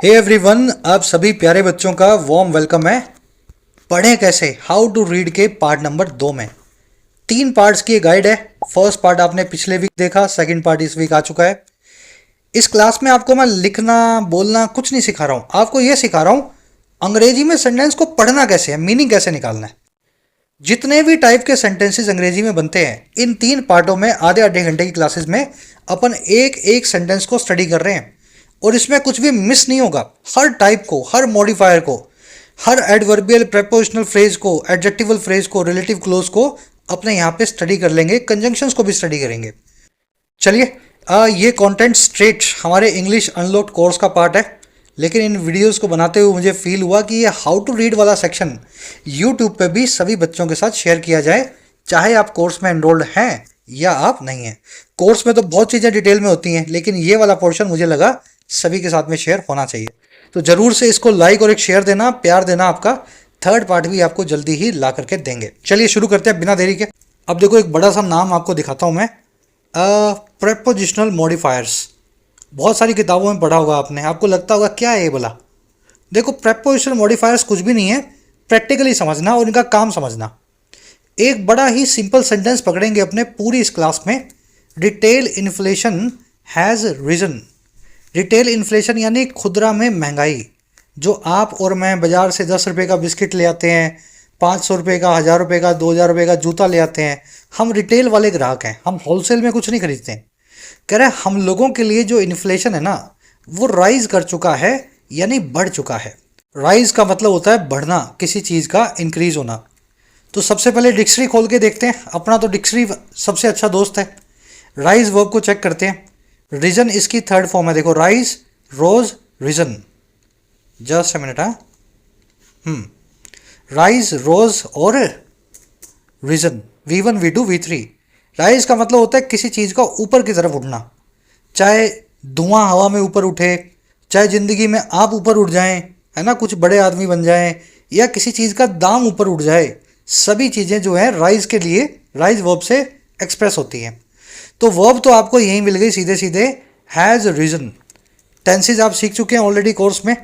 Hey everyone, आप सभी प्यारे बच्चों का वार्म वेलकम है। पढ़ें कैसे, हाउ टू रीड के पार्ट नंबर 2 में 3 पार्ट्स की गाइड है। फर्स्ट पार्ट आपने पिछले वीक देखा, सेकंड पार्ट इस वीक आ चुका है। इस क्लास में आपको मैं लिखना बोलना कुछ नहीं सिखा रहा हूँ, आपको ये सिखा रहा हूँ अंग्रेजी में सेंटेंस को पढ़ना कैसे है, मीनिंग कैसे निकालना है। जितने भी टाइप के सेंटेंसेस अंग्रेजी में बनते हैं, इन 3 पार्टों में आधे आधे घंटे की क्लासेस में अपन एक एक सेंटेंस को स्टडी कर रहे हैं और इसमें कुछ भी मिस नहीं होगा। हर टाइप को, हर मॉडिफायर को, हर एडवर्बियल प्रेपोजिशनल फ्रेज को, एडजेक्टिवल फ्रेज को, रिलेटिव क्लोज को अपने यहाँ पे स्टडी कर लेंगे, कंजंक्शंस को भी स्टडी करेंगे। चलिए, ये कंटेंट स्ट्रेट हमारे इंग्लिश अनलॉक्ड कोर्स का पार्ट है, लेकिन इन वीडियोस को बनाते हुए मुझे फील हुआ कि ये हाउ टू रीड वाला सेक्शन यूट्यूब पे भी सभी बच्चों के साथ शेयर किया जाए, चाहे आप कोर्स में एनरोल्ड हैं या आप नहीं हैं। कोर्स में तो बहुत चीज़ें डिटेल में होती हैं, लेकिन ये वाला पोर्शन मुझे लगा सभी के साथ में शेयर होना चाहिए। तो ज़रूर से इसको लाइक और एक शेयर देना, प्यार देना। आपका थर्ड पार्ट भी आपको जल्दी ही ला करके देंगे। चलिए शुरू करते हैं बिना देरी के। अब देखो, एक बड़ा सा नाम आपको दिखाता हूँ मैं, प्रेपोजिशनल मॉडिफायर्स। बहुत सारी किताबों में पढ़ा होगा आपने, आपको लगता होगा क्या है ये बोला। देखो, प्रेपोजिशनल मॉडिफायर्स कुछ भी नहीं है, प्रैक्टिकली समझना और इनका काम समझना। एक बड़ा ही सिंपल सेंटेंस पकड़ेंगे अपने पूरी इस क्लास में। Retail inflation has risen. Retail inflation यानी खुदरा में महंगाई। जो आप और मैं बाज़ार से 10 रुपये का बिस्किट ले आते हैं, 500 रुपये का, 1000 रुपये का, 2000 रुपये का जूता ले आते हैं, हम रिटेल वाले ग्राहक हैं, हम होलसेल में कुछ नहीं खरीदते हैं। कह रहे हैं हम लोगों के लिए जो इन्फ्लेशन है ना, वो राइज कर चुका है, यानी बढ़ चुका है। राइज का मतलब होता है बढ़ना, किसी चीज़ का इंक्रीज होना। तो सबसे पहले डिक्शनरी खोल के देखते हैं, अपना तो डिक्शनरी सबसे अच्छा दोस्त है। राइज वर्ब को चेक करते हैं। रीजन इसकी थर्ड फॉर्म है, देखो, rise, rose, reason. Just a minute. Rise, rose और reason, V1 V2 V3। Rise का मतलब होता है किसी चीज़ का ऊपर की तरफ उठना, चाहे धुआं हवा में ऊपर उठे, चाहे ज़िंदगी में आप ऊपर उठ जाएं, है ना, कुछ बड़े आदमी बन जाएं, या किसी चीज़ का दाम ऊपर उठ जाए। सभी चीज़ें जो हैं राइज के लिए राइज वर्ब से एक्सप्रेस होती हैं। तो वर्ब तो आपको यही मिल गई सीधे सीधे, हैज़ रीजन। टेंसेज आप सीख चुके हैं ऑलरेडी कोर्स में।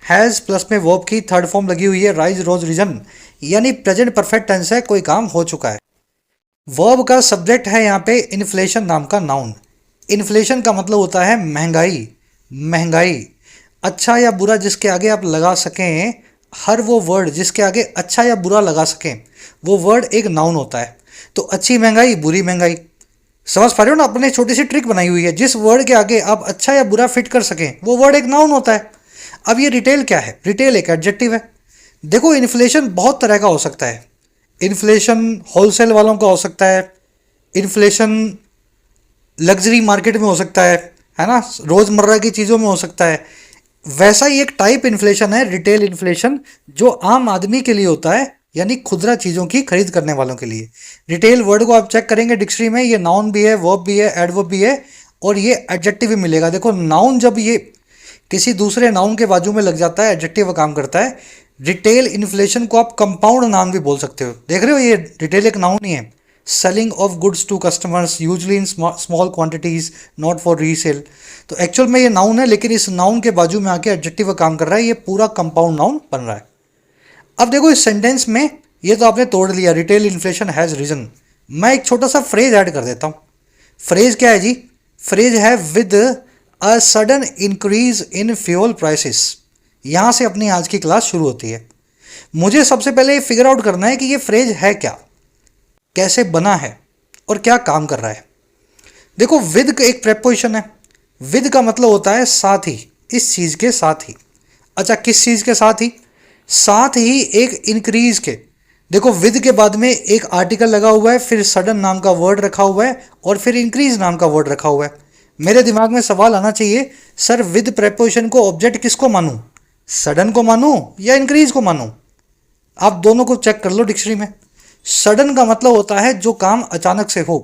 हैज़ प्लस में वर्ब की थर्ड फॉर्म लगी हुई है, राइज, रोज, रीजन, यानी प्रेजेंट परफेक्ट टेंस है, कोई काम हो चुका है। वर्ब का सब्जेक्ट है यहाँ पे इन्फ्लेशन नाम का नाउन। इन्फ्लेशन का मतलब होता है महंगाई। महंगाई, अच्छा या बुरा जिसके आगे आप लगा सकें, हर वो वर्ड जिसके आगे अच्छा या बुरा लगा सकें, वो वर्ड एक नाउन होता है। तो अच्छी महंगाई, बुरी महंगाई, समझ पा रहे हो ना। अपने छोटी सी ट्रिक बनाई हुई है, जिस वर्ड के आगे आप अच्छा या बुरा फिट कर सकें, वो वर्ड एक नाउन होता है। अब ये रिटेल क्या है? रिटेल एक एडजेक्टिव है। देखो, इन्फ्लेशन बहुत तरह का हो सकता है। इन्फ्लेशन होलसेल वालों का हो सकता है, इन्फ्लेशन लग्जरी मार्केट में हो सकता है ना, रोज़मर्रा की चीज़ों में हो सकता है। वैसा ही एक टाइप इन्फ्लेशन है रिटेल इन्फ्लेशन, जो आम आदमी के लिए होता है, यानी खुदरा चीज़ों की खरीद करने वालों के लिए। रिटेल वर्ड को आप चेक करेंगे डिक्शनरी में, ये नाउन भी है, वर्ब भी है, एडवर्ब भी है, और ये एडजेक्टिव भी मिलेगा। देखो, नाउन जब ये किसी दूसरे नाउन के बाजू में लग जाता है, एडजेक्टिव का काम करता है। रिटेल इन्फ्लेशन को आप कंपाउंड नाउन भी बोल सकते हो। देख रहे हो, ये रिटेल एक नाउन ही है। Selling of goods to customers usually in small quantities, not for resale. तो एक्चुअल में ये नाउन है, लेकिन इस नाउन के बाजू में आके एडजेक्टिव का काम कर रहा है। ये पूरा कंपाउंड नाउन बन रहा है। अब देखो, इस सेंटेंस में ये तो आपने तोड़ लिया, रिटेल इन्फ्लेशन हैज़ रीजन। मैं एक छोटा सा फ्रेज ऐड कर देता हूँ। फ्रेज क्या है जी? फ्रेज है with a sudden increase in fuel prices. यहाँ से अपनी आज की क्लास शुरू होती है। मुझे सबसे पहले फिगर आउट करना है कि ये फ्रेज है क्या, कैसे बना है और क्या काम कर रहा है। देखो, विद एक प्रेपोजिशन है। विद का मतलब होता है साथ ही, इस चीज़ के साथ ही। अच्छा, किस चीज़ के साथ ही? साथ ही एक इंक्रीज के। देखो, विद के बाद में एक आर्टिकल लगा हुआ है, फिर सडन नाम का वर्ड रखा हुआ है, और फिर इंक्रीज नाम का वर्ड रखा हुआ है। मेरे दिमाग में सवाल आना चाहिए, सर विद प्रेपोजिशन को ऑब्जेक्ट किसको मानूं? सडन को मानूं या इंक्रीज को मानूं? आप दोनों को चेक कर लो डिक्शनरी में। सडन का मतलब होता है जो काम अचानक से हो,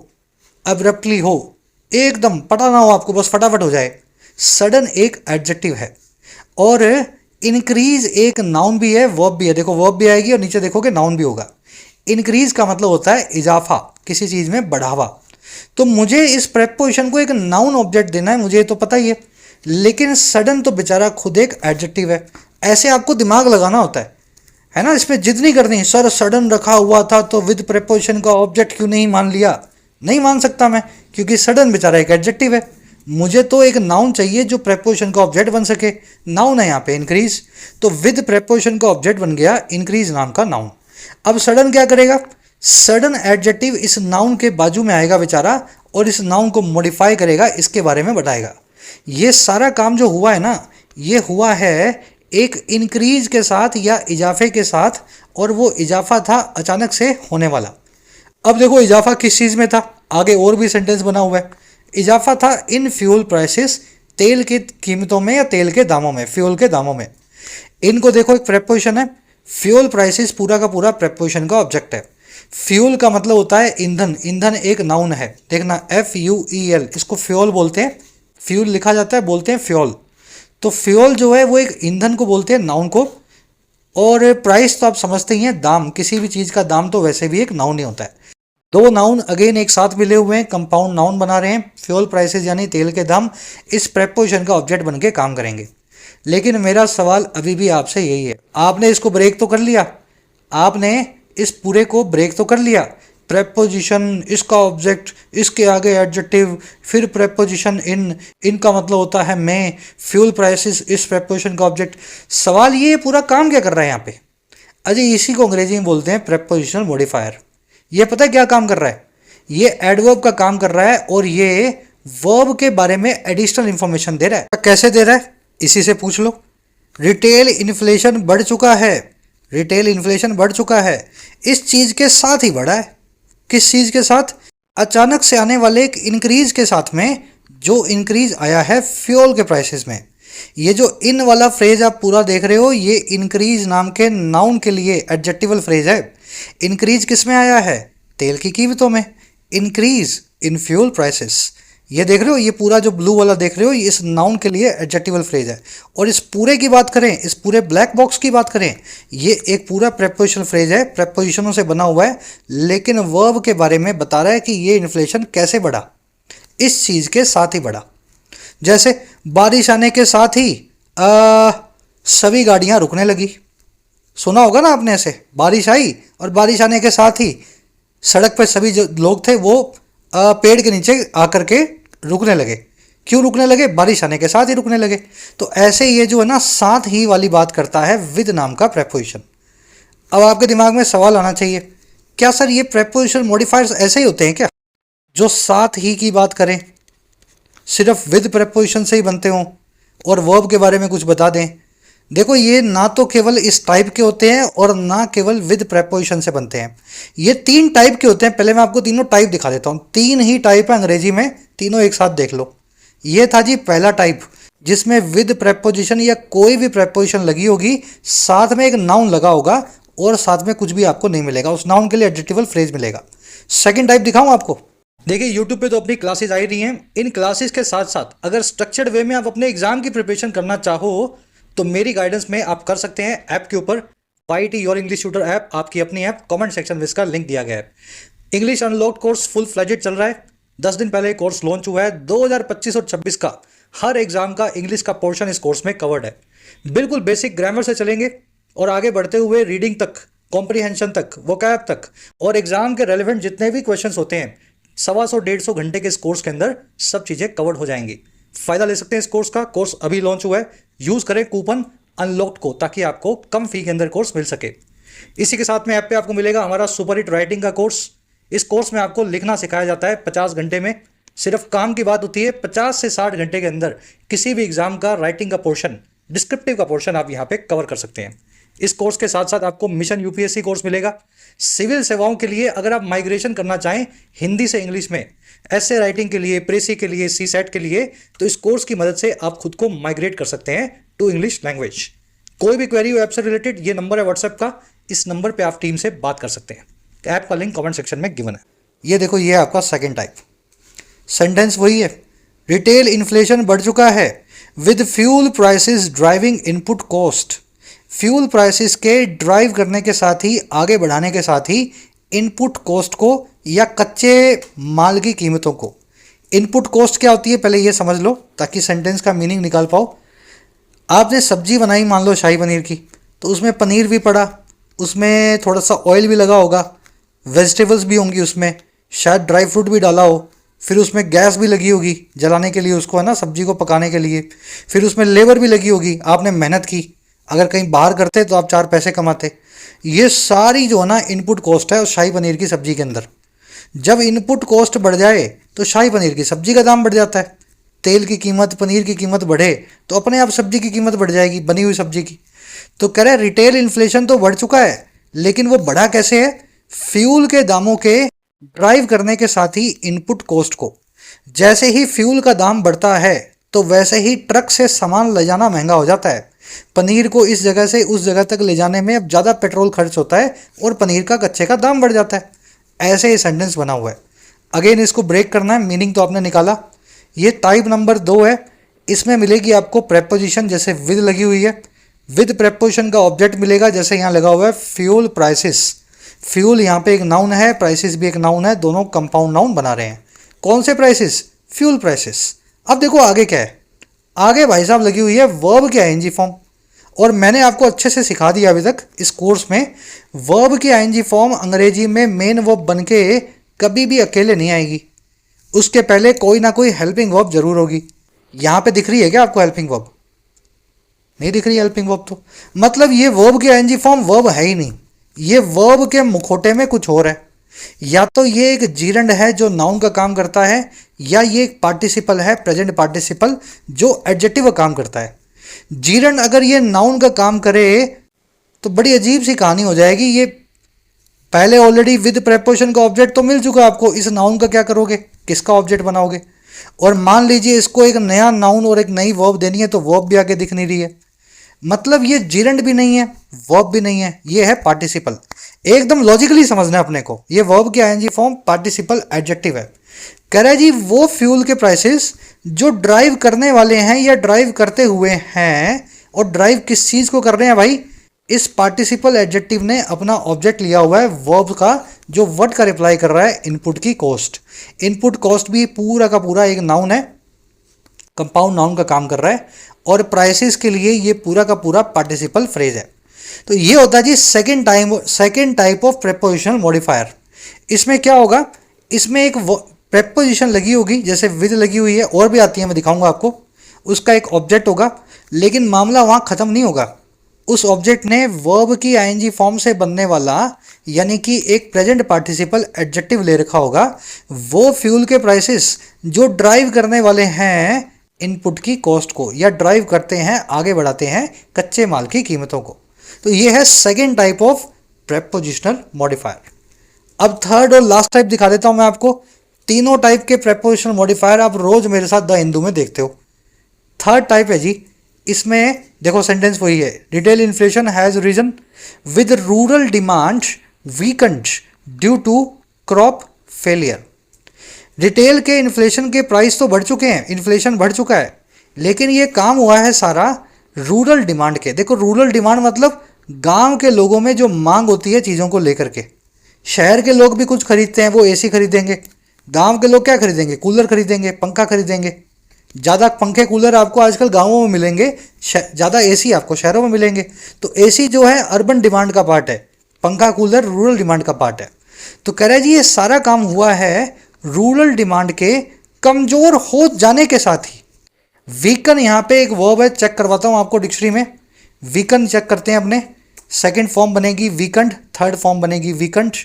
अब्रप्टली हो, एकदम पता ना हो आपको, बस फटाफट हो जाए। सडन एक एडजेक्टिव है। और इंक्रीज एक नाउन भी है, वर्ब भी है। देखो, वर्ब भी आएगी और नीचे देखोगे नाउन भी होगा। इंक्रीज का मतलब होता है इजाफा, किसी चीज़ में बढ़ावा। तो मुझे इस प्रेपोजिशन को एक नाउन ऑब्जेक्ट देना है, मुझे तो पता ही है। लेकिन सडन तो बेचारा खुद एक एडजेक्टिव है। ऐसे आपको दिमाग लगाना होता है ना, इसमें जिद नहीं करनी। सर सडन रखा हुआ था तो विद प्रेपोजिशन का ऑब्जेक्ट क्यों नहीं मान लिया? नहीं मान सकता मैं, क्योंकि सडन बेचारा एक एडजेक्टिव है। मुझे तो एक नाउन चाहिए जो प्रेपोजिशन का ऑब्जेक्ट बन सके। नाउन है यहाँ पे इंक्रीज, तो विद प्रेपोजिशन का ऑब्जेक्ट बन गया इंक्रीज नाम का नाउन। अब सडन क्या करेगा? सडन एडजेक्टिव इस नाउन के बाजू में आएगा बेचारा, और इस नाउन को मॉडिफाई करेगा, इसके बारे में बताएगा। ये सारा काम जो हुआ है ना, ये हुआ है एक इंक्रीज के साथ या इजाफे के साथ, और वो इजाफा था अचानक से होने वाला। अब देखो इजाफा किस चीज़ में था, आगे और भी सेंटेंस बना हुआ है। इजाफा था इन फ्यूल प्राइसेस, तेल की कीमतों में या तेल के दामों में, फ्यूल के दामों में। इनको देखो एक प्रेपोजिशन है, फ्यूल प्राइसेस पूरा का पूरा प्रेपोजिशन का ऑब्जेक्ट है। फ्यूल का मतलब होता है ईंधन, ईंधन एक नाउन है, देखना FUEL, इसको फ्यूल बोलते हैं। फ्यूल लिखा जाता है, बोलते हैं फ्यूल। तो फ्यूल जो है वो एक ईंधन को बोलते हैं, नाउन को। और प्राइस तो आप समझते ही हैं, दाम, किसी भी चीज़ का दाम तो वैसे भी एक नाउन ही होता है। दो नाउन अगेन एक साथ मिले हुए हैं, कंपाउंड नाउन बना रहे हैं। फ्यूल प्राइसेस यानी तेल के दाम इस प्रेपोजिशन का ऑब्जेक्ट बन के काम करेंगे। लेकिन मेरा सवाल अभी भी आपसे यही है, आपने इसको ब्रेक तो कर लिया, आपने इस पूरे को ब्रेक तो कर लिया। प्रेपोजिशन, इसका ऑब्जेक्ट, इसके आगे एडजेक्टिव, फिर प्रेपोजिशन इन, इनका मतलब होता है मैं, फ्यूल प्राइसेस इस प्रेपोजिशन का ऑब्जेक्ट। सवाल ये पूरा काम क्या कर रहा है यहाँ पे? अजय इसी को अंग्रेजी में बोलते हैं प्रेपोजिशनल मॉडिफायर। ये पता है क्या काम कर रहा है? ये एडवर्ब का काम कर रहा है, और ये वर्ब के बारे में एडिशनल इंफॉर्मेशन दे रहा है। कैसे दे रहा है इसी से पूछ लो। रिटेल इन्फ्लेशन बढ़ चुका है, रिटेल इन्फ्लेशन बढ़ चुका है, इस चीज़ के साथ ही बढ़ा है। किस चीज़ के साथ? अचानक से आने वाले एक इंक्रीज के साथ में, जो इंक्रीज आया है फ्यूल के प्राइसेस में। ये जो इन वाला फ्रेज आप पूरा देख रहे हो, ये इंक्रीज नाम के नाउन के लिए एडजेक्टिवल फ्रेज है। इंक्रीज किस में आया है? तेल की कीमतों में। इंक्रीज इन फ्यूल प्राइसेस, ये देख रहे हो, ये पूरा जो ब्लू वाला देख रहे हो, ये इस नाउन के लिए एडजेक्टिवल फ्रेज है। और इस पूरे की बात करें, इस पूरे ब्लैक बॉक्स की बात करें, ये एक पूरा प्रेपोजिशनल फ्रेज है, प्रेपोजिशनों से बना हुआ है, लेकिन वर्ब के बारे में बता रहा है कि ये इन्फ्लेशन कैसे बढ़ा, इस चीज़ के साथ ही बढ़ा। जैसे बारिश आने के साथ ही सभी गाड़ियाँ रुकने लगी। सुना होगा ना आपने ऐसे, बारिश आई और बारिश आने के साथ ही सड़क पर सभी जो लोग थे वो पेड़ के नीचे आकर के रुकने लगे। क्यों रुकने लगे? बारिश आने के साथ ही रुकने लगे। तो ऐसे ये जो है ना, साथ ही वाली बात करता है विद नाम का प्रेपोजिशन। अब आपके दिमाग में सवाल आना चाहिए, क्या सर ये प्रेपोजिशन मॉडिफायर्स ऐसे ही होते हैं क्या, जो साथ ही की बात करें, सिर्फ विद प्रेपोजिशन से ही बनते हों और वर्ब के बारे में कुछ बता दें? देखो ये ना तो केवल इस टाइप के होते हैं और ना केवल विद प्रेपोजिशन से बनते हैं। ये तीन टाइप के होते हैं। पहले मैं आपको तीनों टाइप दिखा देता हूँ। तीन ही टाइप है अंग्रेजी में, तीनों एक साथ देख लो। ये था जी पहला टाइप, जिसमें विद प्रेपोजिशन या कोई भी प्रेपोजिशन लगी होगी, साथ में एक नाउन लगा होगा और साथ में कुछ भी आपको नहीं मिलेगा, उस नाउन के लिए एडजेक्टिवल फ्रेज मिलेगा। सेकंड टाइप दिखाऊं आपको? देखिए यूट्यूब पे तो अपनी क्लासेस आ ही रही हैं। इन क्लासेस के साथ साथ अगर स्ट्रक्चर्ड वे में आप अपने एग्जाम की प्रिपरेशन करना चाहो तो मेरी गाइडेंस में आप कर सकते हैं। ऐप के ऊपर YT your English tutor app, आपकी अपनी ऐप, कमेंट सेक्शन में इसका लिंक दिया गया है। English unlocked course full fledged चल रहा है। 10 दिन पहले कोर्स लॉन्च हुआ है। 2025 और 26 का हर एग्जाम का इंग्लिश का पोर्शन इस कोर्स में कवर्ड है। बिल्कुल बेसिक ग्रामर से चलेंगे और आगे बढ़ते हुए रीडिंग तक, कॉम्प्रीहेंशन तक, वोकैब तक, और एग्जाम के रेलिवेंट जितने भी क्वेश्चंस होते हैं 125-150 घंटे के इस कोर्स के अंदर सब चीज़ें कवर्ड हो जाएंगी। फायदा ले सकते हैं इस कोर्स का। कोर्स अभी लॉन्च हुआ है। यूज़ करें कूपन अनलॉक्ड को, ताकि आपको कम फी के अंदर कोर्स मिल सके। इसी के साथ में ऐप पे आपको मिलेगा हमारा सुपर हिट राइटिंग का कोर्स। इस कोर्स में आपको लिखना सिखाया जाता है 50 घंटे में। सिर्फ काम की बात होती है 50 से 60 घंटे के अंदर किसी भी एग्जाम का राइटिंग का पोर्शन, डिस्क्रिप्टिव का पोर्शन आप यहाँ पे कवर कर सकते हैं। इस कोर्स के साथ साथ आपको मिशन UPSC कोर्स मिलेगा। सिविल सेवाओं के लिए अगर आप माइग्रेशन करना चाहें हिंदी से इंग्लिश में, ऐसे राइटिंग के लिए, प्रेसी के लिए, CSET के लिए, तो इस कोर्स की मदद से आप खुद को माइग्रेट कर सकते हैं टू इंग्लिश लैंग्वेज। कोई भी क्वेरी हो ऐप से रिलेटेड, ये नंबर है व्हाट्सएप का, इस नंबर पे आप टीम से बात कर सकते हैं। ऐप का लिंक कमेंट सेक्शन में गिवन है। ये देखो, ये आपका सेकंड टाइप। सेंटेंस वही है, रिटेल इन्फ्लेशन बढ़ चुका है with fuel prices driving input cost. Fuel prices के ड्राइव करने के साथ ही, आगे बढ़ाने के साथ ही, इनपुट कॉस्ट को या कच्चे माल की कीमतों को इनपुट कॉस्ट क्या होती है पहले ये समझ लो ताकि सेंटेंस का मीनिंग निकाल पाओ। आपने सब्जी बनाई मान लो शाही पनीर की, तो उसमें पनीर भी पड़ा, उसमें थोड़ा सा ऑयल भी लगा होगा, वेजिटेबल्स भी होंगी उसमें, शायद ड्राई फ्रूट भी डाला हो, फिर उसमें गैस भी लगी होगी जलाने के लिए उसको, है ना, सब्जी को पकाने के लिए, फिर उसमें लेबर भी लगी होगी, आपने मेहनत की, अगर कहीं बाहर करते तो आप 4 पैसे कमाते। ये सारी जो है ना इनपुट कॉस्ट है उस शाही पनीर की सब्जी के अंदर। जब इनपुट कॉस्ट बढ़ जाए तो शाही पनीर की सब्जी का दाम बढ़ जाता है। तेल की कीमत, पनीर की कीमत बढ़े तो अपने आप सब्जी की कीमत बढ़ जाएगी, बनी हुई सब्जी की। तो कह रहे रिटेल इन्फ्लेशन तो बढ़ चुका है, लेकिन वो बढ़ा कैसे है? फ्यूल के दामों के ड्राइव करने के साथ ही इनपुट कॉस्ट को। जैसे ही फ्यूल का दाम बढ़ता है तो वैसे ही ट्रक से सामान ले जाना महंगा हो जाता है। पनीर को इस जगह से उस जगह तक ले जाने में अब ज़्यादा पेट्रोल खर्च होता है और पनीर का कच्चे का दाम बढ़ जाता है। ऐसे ही सेंटेंस बना हुआ है। अगेन इसको ब्रेक करना है, मीनिंग तो आपने निकाला। ये टाइप नंबर 2 है। इसमें मिलेगी आपको प्रेपोजिशन, जैसे विद लगी हुई है, विद प्रेपोजिशन का ऑब्जेक्ट मिलेगा, जैसे यहाँ लगा हुआ है फ्यूल प्राइसेस। फ्यूल यहाँ पे एक नाउन है, प्राइसेस भी एक नाउन है, दोनों कंपाउंड नाउन बना रहे हैं। कौन से प्राइसेस? Fuel prices. अब देखो आगे क्या है, आगे भाई साहब लगी हुई है वर्ब के आईएनजी फॉर्म। और मैंने आपको अच्छे से सिखा दिया अभी तक इस कोर्स में, वर्ब की आईएनजी फॉर्म अंग्रेजी में मेन वर्ब बन के कभी भी अकेले नहीं आएगी, उसके पहले कोई ना कोई हेल्पिंग वर्ब जरूर होगी। यहाँ पे दिख रही है क्या आपको हेल्पिंग वर्ब? नहीं दिख रही हेल्पिंग वर्ब, तो मतलब ये वर्ब की आईएनजी फॉर्म वर्ब है ही नहीं, ये वर्ब के मुखौटे में कुछ और है। या तो ये एक जीरंड है जो नाउन का काम करता है, या ये एक पार्टिसिपल है, प्रेजेंट पार्टिसिपल, जो एडजेक्टिव का काम करता है। जीरंड अगर ये नाउन का काम करे तो बड़ी अजीब सी कहानी हो जाएगी। ये पहले ऑलरेडी विद प्रेपोजिशन का ऑब्जेक्ट तो मिल चुका है आपको, इस नाउन का क्या करोगे, किसका ऑब्जेक्ट बनाओगे? और मान लीजिए इसको एक नया नाउन और एक नई वर्ब देनी है तो वर्ब भी आगे दिख नहीं रही है। मतलब ये जीरंड भी नहीं है, वर्ब भी नहीं है, ये है पार्टिसिपल। एकदम लॉजिकली समझना है अपने को, ये वर्ब की आईएनजी फॉर्म पार्टिसिपल एडजेक्टिव है। कह रहा है जी वो फ्यूल के प्राइसेस जो ड्राइव करने वाले हैं या ड्राइव करते हुए हैं, और ड्राइव किस चीज को कर रहे हैं भाई? इस पार्टिसिपल एडजेक्टिव ने अपना ऑब्जेक्ट लिया हुआ है वर्ब का, जो वर्ड का रिप्लाई कर रहा है इनपुट की कॉस्ट। इनपुट कॉस्ट भी पूरा का पूरा एक नाउन है, कंपाउंड नाउन का काम कर रहा है, और प्राइसेस के लिए ये पूरा का पूरा पार्टिसिपल फ्रेज है। तो ये होता है जी second type of prepositional modifier. इसमें क्या होगा, इसमें एक प्रेपोजिशन लगी होगी, जैसे विद लगी हुई है, और भी आती है, मैं दिखाऊंगा आपको। उसका एक ऑब्जेक्ट होगा, लेकिन मामला वहाँ ख़त्म नहीं होगा। उस ऑब्जेक्ट ने वर्ब की आईएनजी फॉर्म से बनने वाला, यानी कि एक प्रेजेंट पार्टिसिपल एडजेक्टिव ले रखा होगा। वो फ्यूल के प्राइसेस जो ड्राइव करने वाले हैं इनपुट की कॉस्ट को, या ड्राइव करते हैं, आगे बढ़ाते हैं कच्चे माल की कीमतों को। तो ये है second type of prepositional modifier. अब थर्ड और लास्ट टाइप दिखा देता हूं मैं आपको। तीनों टाइप के प्रेपोजिशनल मॉडिफायर आप रोज मेरे साथ द हिंदू में देखते हो। थर्ड टाइप है जी, इसमें देखो सेंटेंस वही है, retail inflation has risen with rural demand weakened due to crop failure. Retail के इन्फ्लेशन के प्राइस तो बढ़ चुके हैं, इन्फ्लेशन बढ़ चुका है, लेकिन ये काम हुआ है सारा रूरल डिमांड के। देखो रूरल डिमांड मतलब गांव के लोगों में जो मांग होती है चीज़ों को लेकर के। शहर के लोग भी कुछ खरीदते हैं, वो एसी खरीदेंगे। गांव के लोग क्या खरीदेंगे? कूलर खरीदेंगे, पंखा खरीदेंगे। ज़्यादा पंखे कूलर आपको आजकल गांवों में मिलेंगे, ज़्यादा एसी आपको शहरों में मिलेंगे। तो एसी जो है अर्बन डिमांड का पार्ट है, पंखा कूलर रूरल डिमांड का पार्ट है। तो कह रहे जी ये सारा काम हुआ है रूरल डिमांड के कमज़ोर हो जाने के साथ ही। वीकन यहाँ पे एक वर्ब है, चेक करवाता हूँ आपको डिक्शनरी में। वीकन चेक करते हैं अपने। सेकंड फॉर्म बनेगी वीकंड, थर्ड फॉर्म बनेगी वीकंड।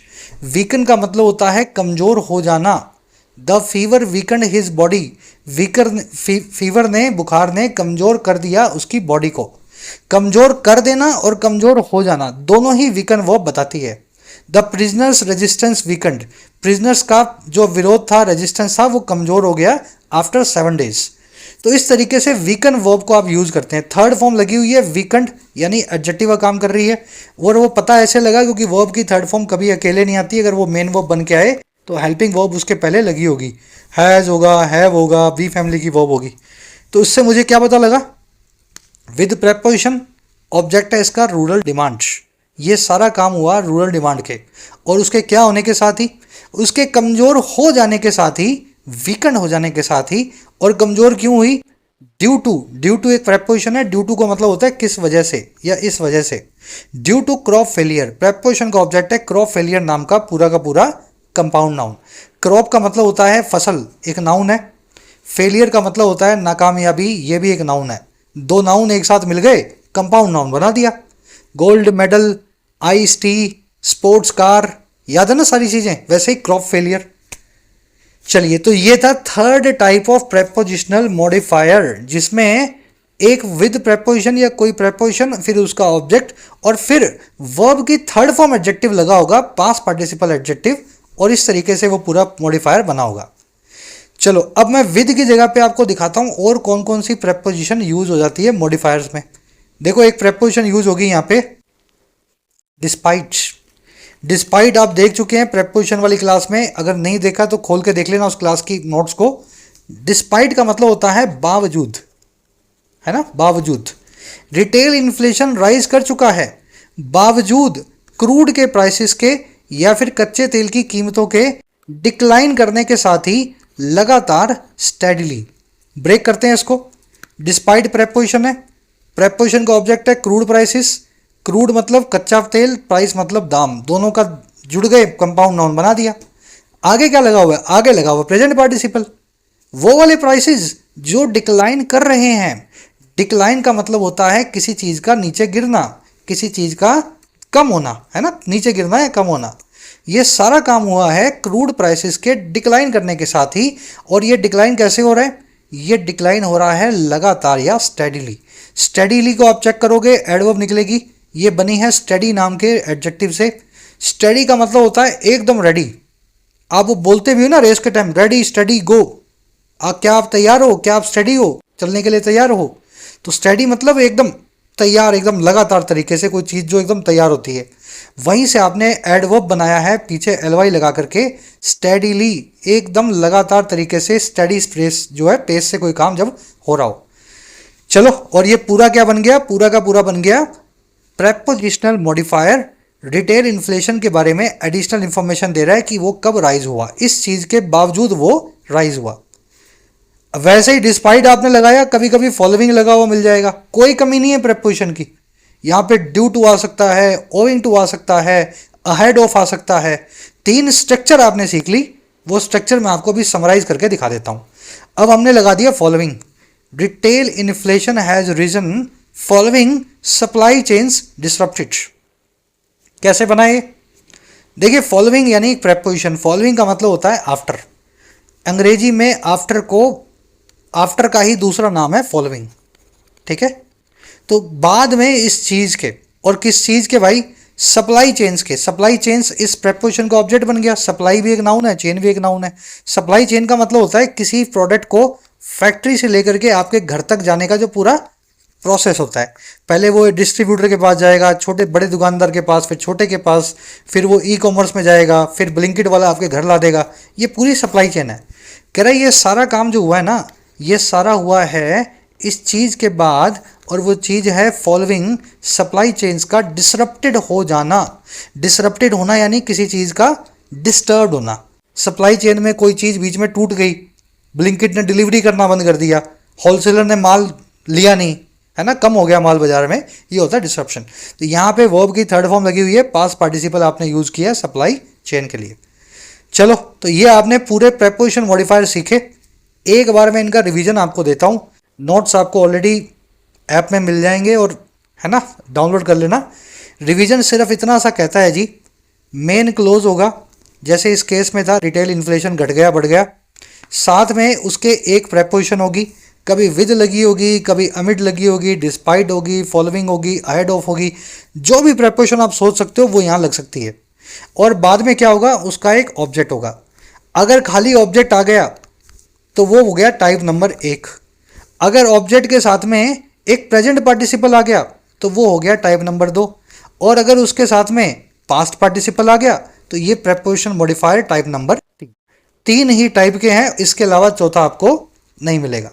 वीकन का मतलब होता है कमज़ोर हो जाना। The fever weakened his body. Fever ने, बुखार ने कमज़ोर कर दिया उसकी बॉडी को। कमज़ोर कर देना और कमज़ोर हो जाना दोनों ही वीकन वर्ब बताती है। The prisoner's resistance weakened. Prisoners का जो विरोध था, रेजिस्टेंस था, वो कमज़ोर हो गया आफ्टर 7 days। तो इस तरीके से वीकन वर्ब को आप यूज़ करते हैं। थर्ड फॉर्म लगी हुई है वीकंड, यानी एडजेक्टिव का काम कर रही है। और वो पता ऐसे लगा क्योंकि वर्ब की थर्ड फॉर्म कभी अकेले नहीं आती। अगर वो मेन वर्ब बन के आए तो हेल्पिंग वर्ब उसके पहले लगी होगी, हैज़ होगा, हैव होगा, बी फैमिली की वर्ब होगी। तो इससे मुझे क्या पता लगा? विद प्रेपोजिशन, ऑब्जेक्ट है इसका रूरल डिमांड। ये सारा काम हुआ रूरल डिमांड के, और उसके क्या होने के साथ ही, उसके कमज़ोर हो जाने के साथ ही वीकेंड हो जाने के साथ ही। और कमजोर क्यों हुई? ड्यू टू एक प्रेपोजिशन है, ड्यू टू का मतलब होता है किस वजह से या इस वजह से। Due to crop failure, preposition का ऑब्जेक्ट है क्रॉप फेलियर नाम का पूरा कंपाउंड नाउन। क्रॉप का मतलब होता है फसल, एक नाउन है। फेलियर का मतलब होता है नाकामयाबी, ये भी एक नाउन है। दो नाउन एक साथ मिल गए, कंपाउंड नाउन बना दिया। Gold medal, ice tea, sports car, याद है ना सारी चीजें, वैसे ही क्रॉप फेलियर। चलिए, तो ये था third type of prepositional modifier, जिसमें एक विद प्रेपोजिशन या कोई प्रेपोजिशन, फिर उसका ऑब्जेक्ट, और फिर वर्ब की थर्ड फॉर्म एडजेक्टिव लगा होगा, पास्ट पार्टिसिपल एडजेक्टिव, और इस तरीके से वो पूरा मॉडिफायर बना होगा। चलो, अब मैं विद की जगह पे आपको दिखाता हूं और कौन कौन सी प्रेपोजिशन यूज हो जाती है मॉडिफायर्स में। देखो, एक प्रेपोजिशन यूज होगी यहाँ पे डिस्पाइट। डिस्पाइट आप देख चुके हैं प्रेपोजिशन वाली क्लास में, अगर नहीं देखा तो खोल के देख लेना उस क्लास की नोट्स को। डिस्पाइट का मतलब होता है बावजूद, है ना, बावजूद। रिटेल इन्फ्लेशन राइज कर चुका है, बावजूद क्रूड के प्राइसेस के या फिर कच्चे तेल की कीमतों के डिक्लाइन करने के साथ ही लगातार स्टेडीली। ब्रेक करते हैं इसको। डिस्पाइट प्रेपोजिशन है, प्रेपोजिशन का ऑब्जेक्ट है क्रूड प्राइसेस। क्रूड मतलब कच्चा तेल, प्राइस मतलब दाम, दोनों का जुड़ गए, कंपाउंड नाउन बना दिया। आगे क्या लगा हुआ है? आगे लगा हुआ प्रेजेंट पार्टिसिपल, वो वाले प्राइसेस जो डिक्लाइन कर रहे हैं। डिक्लाइन का मतलब होता है किसी चीज का नीचे गिरना, किसी चीज का कम होना, है ना, नीचे गिरना या कम होना। ये सारा काम हुआ है क्रूड प्राइसेस के डिक्लाइन करने के साथ ही। और ये डिक्लाइन कैसे हो रहा है? ये डिक्लाइन हो रहा है लगातार या स्टेडीली। स्टेडीली को आप चेक करोगे, एडवर्ब निकलेगी, ये बनी है स्टडी नाम के एडजेक्टिव से। स्टडी का मतलब होता है एकदम रेडी। आप वो बोलते भी हो ना रेस के टाइम, रेडी स्टडी गो। क्या आप तैयार हो? क्या आप स्टडी हो? चलने के लिए तैयार हो? तो स्टडी मतलब एकदम तैयार, एकदम लगातार तरीके से कोई चीज़ जो एकदम तैयार होती है। वहीं से आपने एडवर्ब बनाया है पीछे एलवाई लगा करके, स्टडीली, एकदम लगातार तरीके से, स्टडी स्पेस जो है, पेस से कोई काम जब हो रहा हो। चलो, और ये पूरा क्या बन गया? पूरा का पूरा बन गया प्रेपोजिशनल मॉडिफायर। रिटेल इन्फ्लेशन के बारे में एडिशनल इंफॉर्मेशन दे रहा है कि वो कब राइज हुआ, इस चीज के बावजूद वो राइज हुआ। वैसे ही डिस्पाइट आपने लगाया, कभी कभी फॉलोइंग लगा हुआ मिल जाएगा, कोई कमी नहीं है प्रेपोजिशन की। यहाँ पे ड्यू टू आ सकता है, ओइंग टू आ सकता है, अहेड ऑफ आ सकता है। तीन स्ट्रक्चर आपने सीख ली, वो स्ट्रक्चर मैं आपको भी समराइज करके दिखा देता हूँ। अब हमने लगा दिया following. Retail inflation has risen following supply chains disrupted. कैसे बनाए? देखिए, फॉलोइंग यानी प्रेपोजिशन। फॉलोइंग का मतलब होता है आफ्टर। अंग्रेजी में आफ्टर को, आफ्टर का ही दूसरा नाम है फॉलोइंग, ठीक है। तो बाद में इस चीज के, और किस चीज के भाई? सप्लाई चेन्स के। सप्लाई चेन्स इस प्रेपोजिशन का ऑब्जेक्ट बन गया। सप्लाई भी एक नाउन है, चेन भी एक नाउन है। सप्लाई चेन का मतलब होता है किसी प्रोडक्ट को फैक्ट्री से लेकर के आपके घर तक जाने का जो पूरा प्रोसेस होता है। पहले वो डिस्ट्रीब्यूटर के पास जाएगा, छोटे बड़े दुकानदार के पास, फिर छोटे के पास, फिर वो ई कॉमर्स में जाएगा, फिर ब्लिंकिट वाला आपके घर ला देगा। ये पूरी सप्लाई चेन है। कह रहा है ये सारा काम जो हुआ है ना, ये सारा हुआ है इस चीज़ के बाद, और वो चीज़ है फॉलोइंग सप्लाई चेन्स का डिसरप्टेड हो जाना। डिसरप्टेड होना यानी किसी चीज़ का डिस्टर्ब होना। सप्लाई चेन में कोई चीज़ बीच में टूट गई, ब्लिंकिट ने डिलीवरी करना बंद कर दिया, होलसेलर ने माल लिया नहीं, है ना, कम हो गया माल बाजार में, ये होता है डिसरप्शन। तो यहाँ पे वर्ब की थर्ड फॉर्म लगी हुई है, पास्ट पार्टिसिपल आपने यूज किया है सप्लाई चेन के लिए। चलो, तो ये आपने पूरे प्रेपोजिशन मॉडिफायर सीखे। एक बार मैं इनका रिवीजन आपको देता हूँ। नोट्स आपको ऑलरेडी ऐप में मिल जाएंगे, और है ना, डाउनलोड कर लेना। रिवीजन सिर्फ इतना सा कहता है जी, मेन क्लोज होगा, जैसे इस केस में था रिटेल इन्फ्लेशन घट गया बढ़ गया, साथ में उसके एक प्रेपोजिशन होगी, कभी विद लगी होगी, कभी अमिड लगी होगी, डिस्पाइट होगी, फॉलोइंग होगी, अहेड ऑफ होगी। जो भी प्रेपोजिशन आप सोच सकते हो वो यहाँ लग सकती है। और बाद में क्या होगा? उसका एक ऑब्जेक्ट होगा। अगर खाली ऑब्जेक्ट आ गया तो वो हो गया टाइप नंबर 1। अगर ऑब्जेक्ट के साथ में एक प्रेजेंट पार्टिसिपल आ गया तो वो हो गया टाइप नंबर 2। और अगर उसके साथ में पास्ट पार्टिसिपल आ गया तो ये प्रेपोजिशन मॉडिफायर टाइप नंबर 3। 3 ही टाइप के हैं, इसके अलावा चौथा आपको नहीं मिलेगा।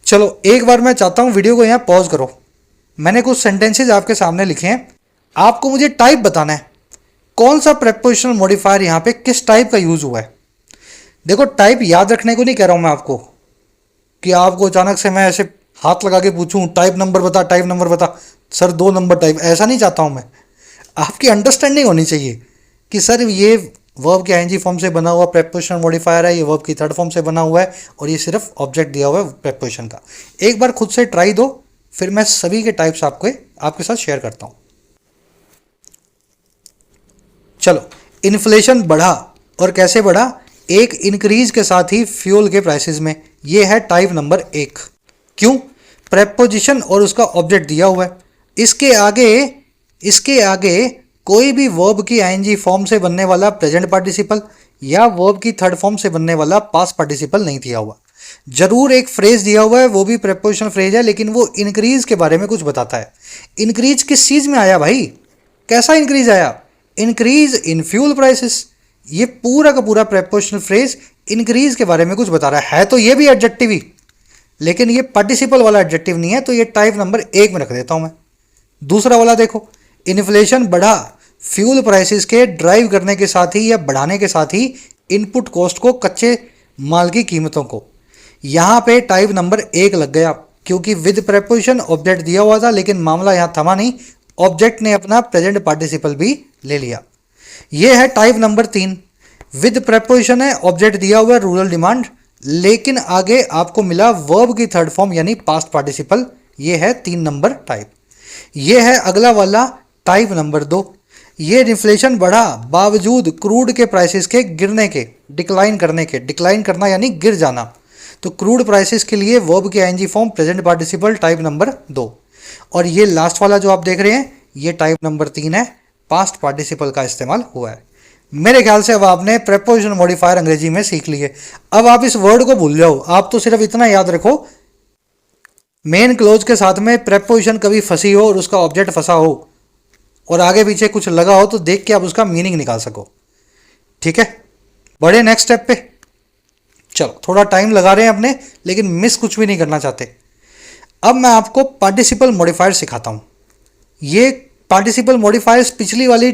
चलो, एक बार मैं चाहता हूं वीडियो को यहाँ पॉज करो। मैंने कुछ सेंटेंसेज आपके सामने लिखे हैं, आपको मुझे टाइप बताना है, कौन सा प्रेपोजिशनल मॉडिफायर यहाँ पे किस टाइप का यूज हुआ है। देखो टाइप याद रखने को नहीं कह रहा हूँ मैं आपको, कि आपको अचानक से मैं ऐसे हाथ लगा के पूछूं टाइप नंबर बता, टाइप नंबर बता, सर 2 नंबर टाइप, ऐसा नहीं चाहता हूँ मैं। आपकी अंडरस्टैंडिंग होनी चाहिए कि सर ये वर्ब के आईएनजी फॉर्म से बना हुआ प्रेपोजिशन मॉडिफायर है, ये वर्ब की थर्ड फॉर्म से बना हुआ है, और ये सिर्फ ऑब्जेक्ट दिया हुआ है प्रेपोजिशन का। एक बार खुद से ट्राई दो, फिर मैं सभी के टाइप्स आपके साथ शेयर करता हूँ। चलो, इन्फ्लेशन बढ़ा, और कैसे बढ़ा? एक इंक्रीज के साथ ही फ्यूल के प्राइसेस में। ये है टाइप नंबर 1। क्यों? प्रेपोजिशन और उसका ऑब्जेक्ट दिया हुआ है। इसके आगे कोई भी वर्ब की आईएनजी फॉर्म से बनने वाला प्रेजेंट पार्टिसिपल या वर्ब की थर्ड फॉर्म से बनने वाला पास्ट पार्टिसिपल नहीं दिया हुआ। जरूर एक फ्रेज दिया हुआ है, वो भी प्रेपोजिशनल फ्रेज है, लेकिन वो इंक्रीज के बारे में कुछ बताता है। इंक्रीज किस चीज में आया भाई? कैसा इंक्रीज आया? Increase in fuel prices. ये पूरा का पूरा प्रेपोजिशनल फ्रेज इंक्रीज के बारे में कुछ बता रहा है तो ये भी एडजेक्टिव ही, लेकिन ये पार्टिसिपल वाला एडजेक्टिव नहीं है, तो ये टाइप नंबर 1 में रख देता हूं मैं। दूसरा वाला देखो, इन्फ्लेशन बढ़ा फ्यूल प्राइसेस के ड्राइव करने के साथ ही या बढ़ाने के साथ ही इनपुट कॉस्ट को, कच्चे माल की कीमतों को। यहां पे टाइप नंबर 1 लग गया, क्योंकि विद प्रेपोजिशन ऑब्जेक्ट दिया हुआ था, लेकिन मामला यहां थमा नहीं, ऑब्जेक्ट ने अपना प्रेजेंट पार्टिसिपल भी ले लिया। ये है टाइप नंबर 3। विद प्रेपोजिशन है, ऑब्जेक्ट दिया हुआ है रूरल डिमांड, लेकिन आगे आपको मिला वर्ब की थर्ड फॉर्म यानी पास्ट पार्टिसिपल। ये है 3 नंबर टाइप। ये है अगला वाला टाइप नंबर 2। ये इन्फ्लेशन बढ़ा बावजूद क्रूड के प्राइसेस के गिरने के, डिक्लाइन करने के। डिक्लाइन करना यानी गिर जाना। तो क्रूड प्राइसेस के लिए वर्ब के ING form present participle type number 2। और ये लास्ट वाला जो आप देख रहे हैं, ये टाइप नंबर 3 है, पास्ट पार्टिसिपल का इस्तेमाल हुआ है। मेरे ख्याल से अब आपने प्रेपोजिशन मॉडिफायर अंग्रेजी में सीख लिए। अब आप इस वर्ड को भूल जाओ, आप तो सिर्फ इतना याद रखो, मेन क्लोज के साथ में प्रेपोजिशन कभी फंसी हो और उसका ऑब्जेक्ट फंसा हो और आगे पीछे कुछ लगा हो, तो देख के आप उसका मीनिंग निकाल सको। ठीक है, बढ़े नेक्स्ट स्टेप पे। चलो, थोड़ा टाइम लगा रहे हैं अपने, लेकिन मिस कुछ भी नहीं करना चाहते। अब मैं आपको पार्टिसिपल मॉडिफायर सिखाता हूं। ये पार्टिसिपल मॉडिफायर्स पिछली वाली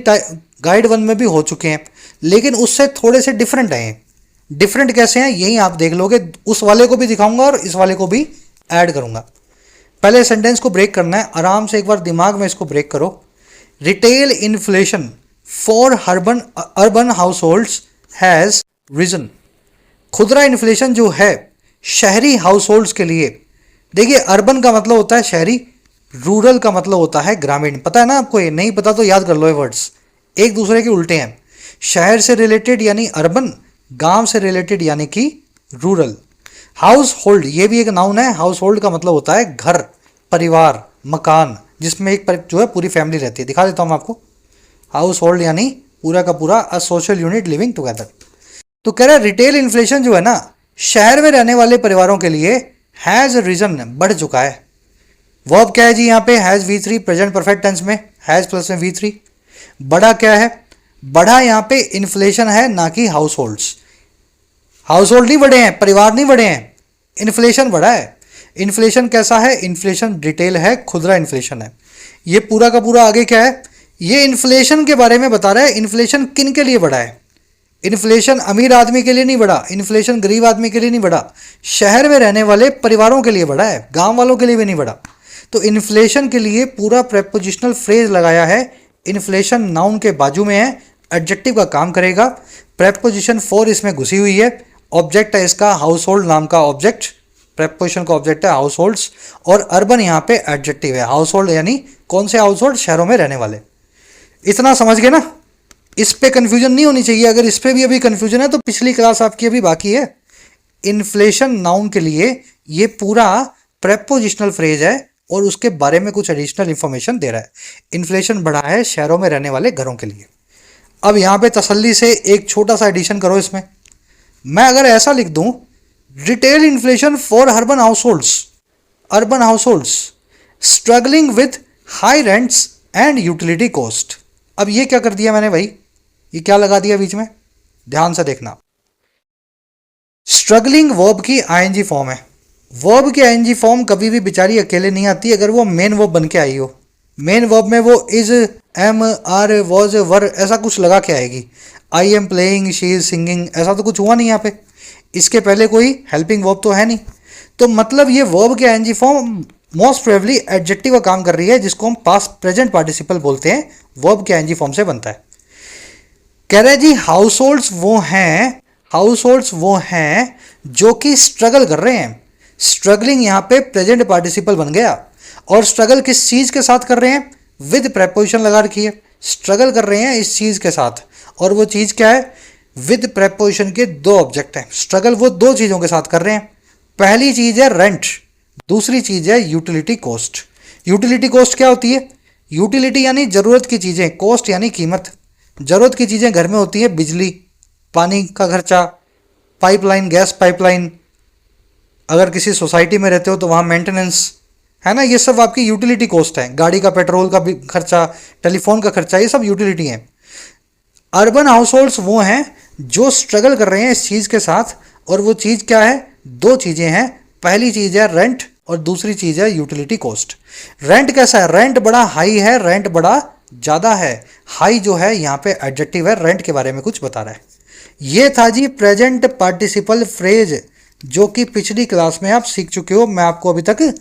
गाइड 1 में भी हो चुके हैं, लेकिन उससे थोड़े से डिफरेंट हैं। डिफरेंट कैसे हैं यही आप देख लोगे, उस वाले को भी दिखाऊंगा और इस वाले को भी ऐड करूंगा। पहले सेंटेंस को ब्रेक करना है, आराम से एक बार दिमाग में इसको ब्रेक करो। Retail inflation for urban households has risen. खुदरा इन्फ्लेशन जो है शहरी हाउस होल्ड्स के लिए, देखिए अर्बन का मतलब होता है शहरी, रूरल का मतलब होता है ग्रामीण। पता है ना आपको? ये नहीं पता तो याद कर लो, ये वर्ड्स एक दूसरे के उल्टे हैं। शहर से रिलेटेड यानी अर्बन, गांव से रिलेटेड यानी कि रूरल। हाउस होल्ड ये भी एक नाउन है। हाउस होल्ड का मतलब होता है घर, परिवार, मकान, जिसमें एक जो है पूरी फैमिली रहती है। दिखा देता हूं मैं आपको। हाउस होल्ड यानी पूरा का पूरा a social unit living together. तो कह रहा है रिटेल इन्फ्लेशन जो है ना, शहर में रहने वाले परिवारों के लिए हैज रीजन, बढ़ चुका है। वर्ब क्या है जी यहाँ पे? Has V3 present perfect tense में, हैज प्लस में V3। बढ़ा क्या है? बढ़ा यहाँ पे इन्फ्लेशन है, ना कि हाउस होल्ड्स। हाउस होल्ड नहीं बढ़े हैं, परिवार नहीं बढ़े हैं, इन्फ्लेशन बढ़ा है। इन्फ्लेशन कैसा है? इन्फ्लेशन रिटेल है, खुदरा इन्फ्लेशन है। ये पूरा का पूरा आगे क्या है? ये इन्फ्लेशन के बारे में बता रहा है। इन्फ्लेशन किन के लिए बढ़ा है? इन्फ्लेशन अमीर आदमी के लिए नहीं बढ़ा, इन्फ्लेशन गरीब आदमी के लिए नहीं बढ़ा, शहर में रहने वाले परिवारों के लिए बढ़ा है, गांव वालों के लिए भी नहीं बढ़ा। तो इन्फ्लेशन के लिए पूरा प्रेपोजिशनल फ्रेज लगाया है। इन्फ्लेशन नाउन के बाजू में है, एडजेक्टिव का काम करेगा। प्रेपोजिशन फॉर इसमें घुसी हुई है, ऑब्जेक्ट है इसका हाउस होल्ड नाम का ऑब्जेक्ट, प्रेपोजिशन का ऑब्जेक्ट है हाउस होल्ड्स, और अर्बन यहाँ पे एडजेक्टिव है। हाउस होल्ड यानी कौन से हाउस होल्ड? शहरों में रहने वाले। इतना समझ गए ना? इस पे कंफ्यूजन नहीं होनी चाहिए। अगर इस पे भी अभी कंफ्यूजन है तो पिछली क्लास आपकी अभी बाकी है। इन्फ्लेशन नाउन के लिए ये पूरा प्रेपोजिशनल फ्रेज है और उसके बारे में कुछ एडिशनल इंफॉर्मेशन दे रहा है। इन्फ्लेशन बढ़ा है शहरों में रहने वाले घरों के लिए। अब यहाँ पे तसल्ली से एक छोटा सा एडिशन करो इसमें। मैं अगर ऐसा लिख दूं, retail inflation for urban households struggling with high rents and utility cost. अब ये क्या कर दिया मैंने भाई? ये क्या लगा दिया बीच में? ध्यान से देखना। स्ट्रगलिंग वर्ब की आईएनजी फॉर्म है। वर्ब की आईएनजी फॉर्म कभी भी बेचारी अकेले नहीं आती अगर वो मेन वर्ब बन के आई हो। मेन वर्ब में वो इज, एम, आर, वॉज, वर ऐसा कुछ लगा के आएगी। I am playing, she is singing, ऐसा तो कुछ हुआ नहीं यहाँ पे। इसके पहले कोई हेल्पिंग वर्ब तो है नहीं, तो मतलब ये वर्ब के ING form most probably adjective का काम कर रही है, जिसको हम पास्ट प्रेजेंट पार्टिसिपल बोलते हैं, वर्ब के आईएनजी फॉर्म से बनता है। कह रहे जी हाउस होल्ड्स वो हैं जो कि स्ट्रगल कर रहे हैं। स्ट्रगलिंग यहाँ पे प्रेजेंट पार्टिसिपल बन गया। और स्ट्रगल किस चीज़ के साथ कर रहे हैं? विद प्रेपोजिशन लगा रखी है, स्ट्रगल कर रहे हैं इस चीज़ के साथ। और वो चीज़ क्या है? विद प्रेपोजिशन के दो ऑब्जेक्ट हैं। स्ट्रगल वो दो चीज़ों के साथ कर रहे हैं। पहली चीज़ है रेंट, दूसरी चीज़ है यूटिलिटी कॉस्ट। यूटिलिटी कॉस्ट क्या होती है? यूटिलिटी यानी ज़रूरत की चीज़ें, कॉस्ट यानी कीमत। ज़रूरत की चीज़ें घर में होती है बिजली, पानी का खर्चा, पाइपलाइन, गैस पाइपलाइन, अगर किसी सोसाइटी में रहते हो तो वहाँ मेंटेनेंस, है ना, ये सब आपकी यूटिलिटी कॉस्ट है। गाड़ी का पेट्रोल का भी खर्चा, टेलीफोन का खर्चा, ये सब यूटिलिटी है। अर्बन हाउस होल्ड्स वो हैं जो स्ट्रगल कर रहे हैं इस चीज़ के साथ। और वो चीज़ क्या है? दो चीज़ें हैं। पहली चीज़ है रेंट और दूसरी चीज़ है यूटिलिटी कॉस्ट। रेंट कैसा है? रेंट बड़ा हाई है, रेंट बड़ा ज़्यादा है। हाई जो है यहाँ पे एडजेक्टिव है, रेंट के बारे में कुछ बता रहा है। ये था जी प्रेजेंट पार्टिसिपल फ्रेज, जो कि पिछली क्लास में आप सीख चुके हो। मैं आपको अभी तक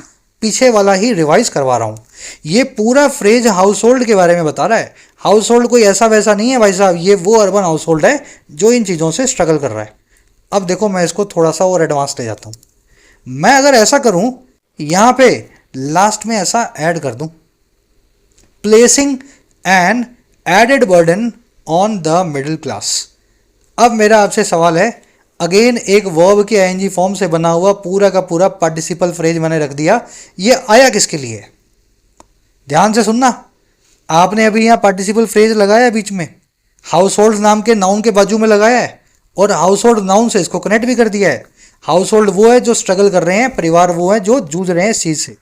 पीछे वाला ही रिवाइज करवा रहा हूँ। ये पूरा फ्रेज हाउस होल्ड के बारे में बता रहा है। हाउस होल्ड कोई ऐसा वैसा नहीं है भाई साहब, ये वो अर्बन हाउस होल्ड है जो इन चीज़ों से स्ट्रगल कर रहा है। अब देखो मैं इसको थोड़ा सा और एडवांस ले जाता हूँ। मैं अगर ऐसा करूँ, यहाँ पे लास्ट में ऐसा ऐड कर दूँ, placing an added burden on the middle class. अब मेरा आपसे सवाल है, अगेन एक वर्ब के आईएनजी फॉर्म से बना हुआ पूरा का पूरा पार्टिसिपल फ्रेज मैंने रख दिया। ये आया किसके लिए? ध्यान से सुनना। आपने अभी यहाँ पार्टिसिपल फ्रेज लगाया बीच में, हाउस होल्ड नाम के नाउन के बाजू में लगाया है, और हाउस होल्ड नाउन से इसको कनेक्ट भी कर दिया है। हाउस होल्ड वो है जो स्ट्रगल कर रहे हैं, परिवार वो है जो जूझ रहे हैं इस चीज़ से।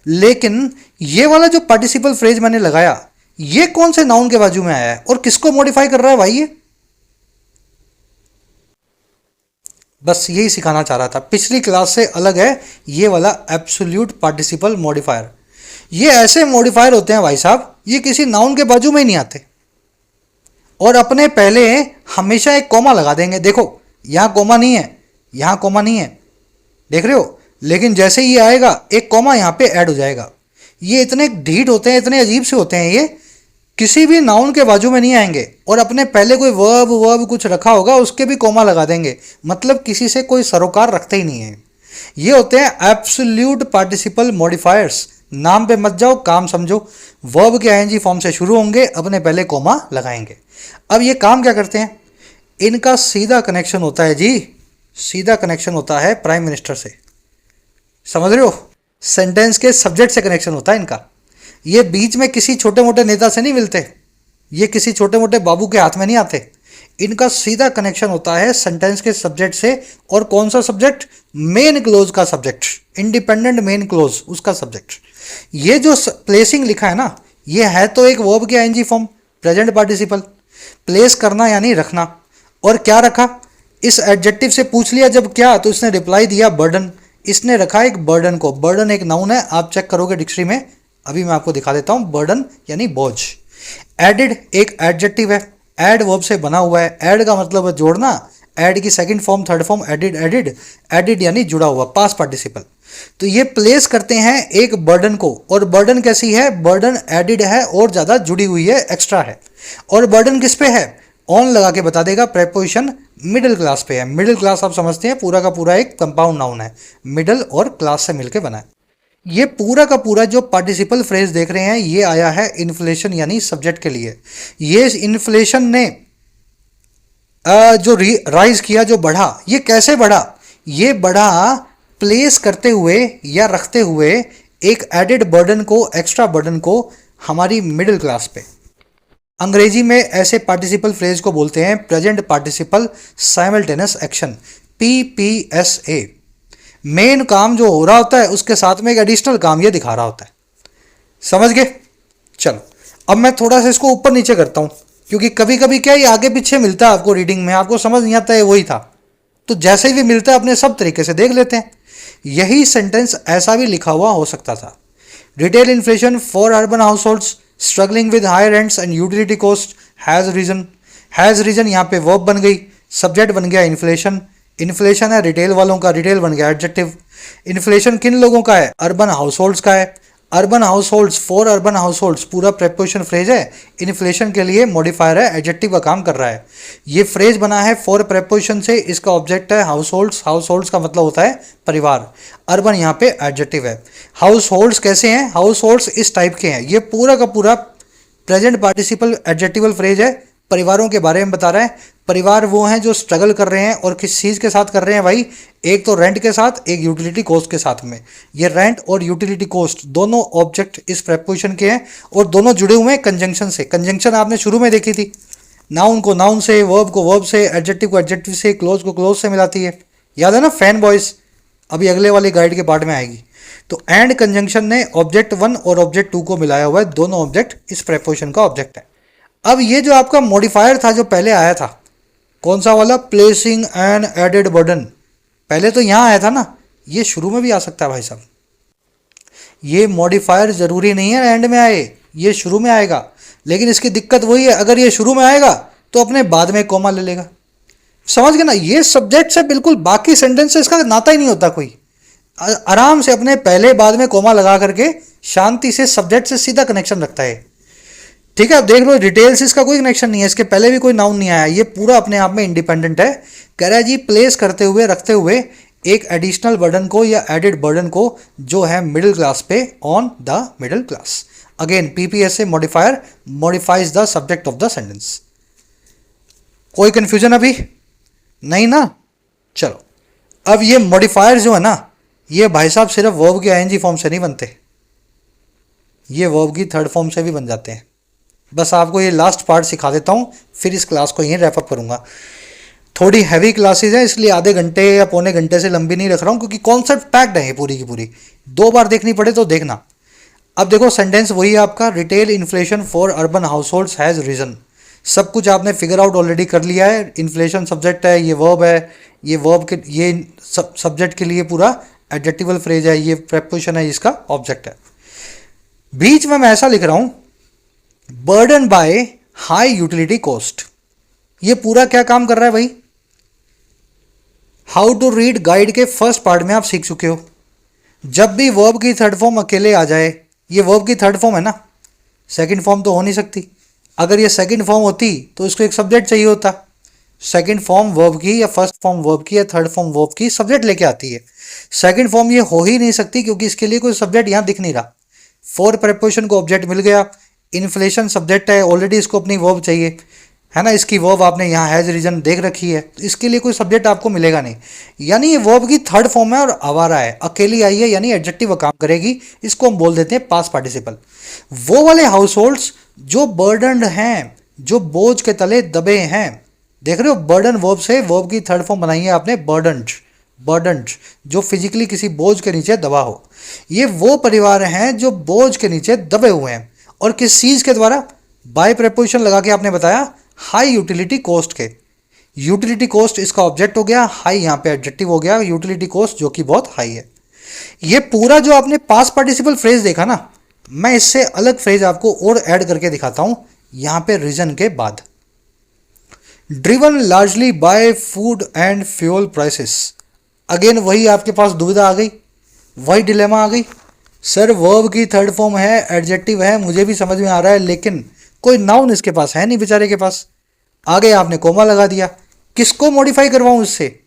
लेकिन ये वाला जो पार्टिसिपल फ्रेज मैंने लगाया, ये कौन से नाउन के बाजू में आया है और किसको मॉडिफाई कर रहा है भाई? ये बस यही सिखाना चाह रहा था। पिछली क्लास से अलग है ये वाला एब्सोल्यूट पार्टिसिपल मॉडिफायर। ये ऐसे मॉडिफायर होते हैं भाई साहब, ये किसी नाउन के बाजू में ही नहीं आते और अपने पहले हमेशा एक कॉमा लगा देंगे। देखो यहाँ कॉमा नहीं है, यहाँ कॉमा नहीं है, देख रहे हो? लेकिन जैसे ही ये आएगा एक कॉमा यहाँ पे ऐड हो जाएगा। ये इतने ढीठ होते हैं, इतने अजीब से होते हैं, ये किसी भी नाउन के बाजू में नहीं आएंगे और अपने पहले कोई वर्ब कुछ रखा होगा उसके भी कॉमा लगा देंगे। मतलब किसी से कोई सरोकार रखते ही नहीं है। ये होते हैं एब्सोल्यूट पार्टिसिपल मॉडिफायर्स। नाम पे मत जाओ, काम समझो। वर्ब के आईएनजी फॉर्म से शुरू होंगे, अपने पहले कॉमा लगाएंगे। अब ये काम क्या करते हैं? इनका सीधा कनेक्शन होता है जी, सीधा कनेक्शन होता है प्राइम मिनिस्टर से। समझ रहे हो? सेंटेंस के सब्जेक्ट से कनेक्शन होता है इनका। ये बीच में किसी छोटे मोटे नेता से नहीं मिलते, ये किसी छोटे मोटे बाबू के हाथ में नहीं आते। इनका सीधा कनेक्शन होता है सेंटेंस के सब्जेक्ट से। और कौन सा सब्जेक्ट? मेन क्लोज का सब्जेक्ट, इंडिपेंडेंट मेन क्लोज उसका सब्जेक्ट। ये जो प्लेसिंग लिखा है ना, ये है तो एक वर्ब के ING form, present participle. Place करना यानी रखना। और क्या रखा? इस एडजेक्टिव से पूछ लिया जब क्या, तो इसने रिप्लाई दिया बर्डन। इसने रखा एक बर्डन को। बर्डन एक नाउन है, आप चेक करोगे डिक्शनरी में। अभी मैं आपको दिखा देता हूं। बर्डन यानी बोझ। एडिड एक एडजेक्टिव है, एड वर्ब से बना हुआ है। एड का मतलब है जोड़ना। एड की second form, third form added. Added added यानी जुड़ा हुआ, पास्ट पार्टिसिपल। तो ये प्लेस करते हैं एक बर्डन को। और बर्डन कैसी है? बर्डन एडिड है और ज़्यादा जुड़ी हुई है, एक्स्ट्रा है। और बर्डन किस पे है? ऑन लगा के बता देगा। प्रेपोजिशन मिडिल क्लास पे है। मिडिल क्लास आप समझते हैं पूरा का पूरा एक कंपाउंड नाउन है, मिडिल और क्लास से मिलकर बना है। ये पूरा का पूरा जो पार्टिसिपल फ्रेज देख रहे हैं, ये आया है इन्फ्लेशन यानी सब्जेक्ट के लिए। ये इन्फ्लेशन ने जो राइज किया, जो बढ़ा, ये कैसे बढ़ा? ये बढ़ा प्लेस करते हुए या रखते हुए एक एडेड बर्डन को, एक्स्ट्रा बर्डन को हमारी मिडिल क्लास पे। अंग्रेजी में ऐसे पार्टिसिपल फ्रेज को बोलते हैं present participle simultaneous action, PPSA। Main काम जो हो रहा होता है उसके साथ में एक एडिशनल काम ये दिखा रहा होता है। समझ गए? चलो अब मैं थोड़ा सा इसको ऊपर नीचे करता हूँ, क्योंकि कभी कभी क्या ये आगे पीछे मिलता है आपको रीडिंग में, आपको समझ नहीं आता है वही था, तो जैसे ही भी मिलता है अपने सब तरीके से देख लेते हैं। यही सेंटेंस ऐसा भी लिखा हुआ हो सकता था। Retail inflation for urban households struggling with high rents and utility cost has risen. Has risen यहाँ पे वर्ब बन गई, सब्जेक्ट बन गया इन्फ्लेशन। इन्फ्लेशन है रिटेल वालों का, रिटेल बन गया एडजेक्टिव। इन्फ्लेशन किन लोगों का है? अर्बन हाउस होल्ड्स का है। Urban house holds, for urban house holds पूरा प्रेपोजिशन फ्रेज है, इन्फ्लेशन के लिए मॉडिफायर है, एडजेक्टिव का काम कर रहा है। ये फ्रेज बना है फॉर प्रेपोजिशन से, इसका ऑब्जेक्ट है हाउस होल्ड्स। हाउस होल्ड्स का मतलब होता है परिवार। अर्बन यहाँ पे एडजेक्टिव है। हाउस होल्ड्स कैसे हैं? हाउस होल्ड्स इस टाइप के हैं। ये पूरा का पूरा प्रेजेंट पार्टिसिपल एडजेक्टिवल फ्रेज है, परिवारों के बारे में बता रहा है। परिवार वो हैं जो स्ट्रगल कर रहे हैं, और किस चीज़ के साथ कर रहे हैं भाई? एक तो रेंट के साथ, एक यूटिलिटी कॉस्ट के साथ में। ये रेंट और यूटिलिटी कॉस्ट दोनों ऑब्जेक्ट इस प्रेपोजिशन के हैं, और दोनों जुड़े हुए हैं कंजंक्शन से। कंजंक्शन आपने शुरू में देखी थी, नाउन को नाउन से, वर्ब को वर्ब से, एडजेक्टिव को एडजेक्टिव से, क्लोज को क्लोज से मिलाती है। याद है ना फैन बॉयज? अभी अगले वाले गाइड के पार्ट में आएगी। तो एंड कंजंक्शन ने ऑब्जेक्ट 1 और ऑब्जेक्ट 2 को मिलाया हुआ है, दोनों ऑब्जेक्ट इस प्रेपोजिशन का ऑब्जेक्ट है। अब ये जो आपका मॉडिफायर था जो पहले आया था, कौन सा वाला? Placing an added burden. पहले तो यहाँ आया था ना, ये शुरू में भी आ सकता है भाई साहब। ये मॉडिफायर जरूरी नहीं है एंड में आए, ये शुरू में आएगा। लेकिन इसकी दिक्कत वही है, अगर ये शुरू में आएगा तो अपने बाद में कॉमा ले लेगा। समझ गए ना? ये सब्जेक्ट से बिल्कुल बाकी सेंटेंस से इसका नाता ही नहीं होता कोई। आराम से अपने पहले बाद में कॉमा लगा करके शांति से सब्जेक्ट से सीधा कनेक्शन रखता है। ठीक है, अब देख लो, डिटेल से इसका कोई कनेक्शन नहीं है, इसके पहले भी कोई नाउन नहीं आया, ये पूरा अपने आप में इंडिपेंडेंट है। कह रहा है जी प्लेस करते हुए, रखते हुए एक एडिशनल बर्डन को या एडेड बर्डन को जो है मिडिल क्लास पे, on the middle class. Again PPs से modifier modifies the subject of the sentence. कोई कंफ्यूजन अभी नहीं ना? चलो, अब ये मॉडिफायर जो है ना, ये भाई साहब सिर्फ वर्ब के आईएनजी फॉर्म से नहीं बनते, ये वर्ब की थर्ड फॉर्म से भी बन जाते हैं। बस आपको ये लास्ट पार्ट सिखा देता हूँ, फिर इस क्लास को यहीं रैप अप करूँगा। थोड़ी हैवी क्लासेज है, इसलिए आधे घंटे या पौने घंटे से लंबी नहीं रख रहा हूँ, क्योंकि कॉन्सेप्ट पैक्ड है ये पूरी की पूरी। 2 बार देखनी पड़े तो देखना। अब देखो सेंटेंस वही है आपका, retail inflation for urban households has risen. सब कुछ आपने फिगर आउट ऑलरेडी कर लिया है। इन्फ्लेशन सब्जेक्ट है, ये वर्ब है, ये वर्ब के ये सब्जेक्ट के लिए पूरा एडजेक्टिवल फ्रेज है, ये प्रेपोजिशन है, इसका ऑब्जेक्ट है। बीच में मैं ऐसा लिख रहा हूं, burden by high utility cost. ये पूरा क्या काम कर रहा है भाई? हाउ टू रीड गाइड के फर्स्ट पार्ट में आप सीख चुके हो। जब भी वर्ब की थर्ड फॉर्म अकेले आ जाए, ये वर्ब की थर्ड फॉर्म है ना, सेकंड फॉर्म तो हो नहीं सकती। अगर ये सेकंड फॉर्म होती तो इसको एक सब्जेक्ट चाहिए होता। सेकंड फॉर्म वर्ब की या फर्स्ट फॉर्म वर्ब की या थर्ड फॉर्म वर्ब की सब्जेक्ट लेके आती है। सेकंड फॉर्म ये हो ही नहीं सकती, क्योंकि इसके लिए कोई सब्जेक्ट यहाँ दिख नहीं रहा। फॉर प्रेपोजिशन को ऑब्जेक्ट मिल गया, इन्फ्लेशन सब्जेक्ट है, ऑलरेडी इसको अपनी वर्ब चाहिए, है ना। इसकी वर्ब आपने यहाँ हैज रीजन देख रखी है, इसके लिए कोई सब्जेक्ट आपको मिलेगा नहीं। यानी ये वर्ब की थर्ड फॉर्म है और आवारा है, अकेली आई है, यानी एडजेक्टिव काम करेगी। इसको हम बोल देते हैं पास्ट पार्टिसिपल। वो वाले हाउस होल्ड्स जो बर्डनड हैं, जो बोझ के तले दबे हैं, देख रहे हो, बर्डन वर्ब से वर्ब की थर्ड फॉर्म बनाई है आपने, बर्डनड। बर्डनड जो फिजिकली किसी बोझ के नीचे दबा हो। ये वो परिवार हैं जो बोझ के नीचे दबे हुए हैं, और किस चीज़ के द्वारा? बाय प्रेपोजिशन लगा के आपने बताया हाई यूटिलिटी कॉस्ट के। यूटिलिटी कॉस्ट इसका ऑब्जेक्ट हो गया, हाई यहाँ पे एडजेक्टिव हो गया, यूटिलिटी कॉस्ट जो कि बहुत हाई है। ये पूरा जो आपने पास्ट पार्टिसिपल फ्रेज देखा ना, मैं इससे अलग फ्रेज आपको और ऐड करके दिखाता हूं यहां पे रीजन के बाद। Driven largely by food and fuel prices. Again वही आपके पास दुविधा आ गई, वही डिलेमा आ गई। सर वर्ब की थर्ड फॉर्म है, एडजेक्टिव है, मुझे भी समझ में आ रहा है, लेकिन कोई नाउन इसके पास है नहीं बेचारे के पास। आगे आपने कोमा लगा दिया, किसको मॉडिफाई करवाऊं इससे?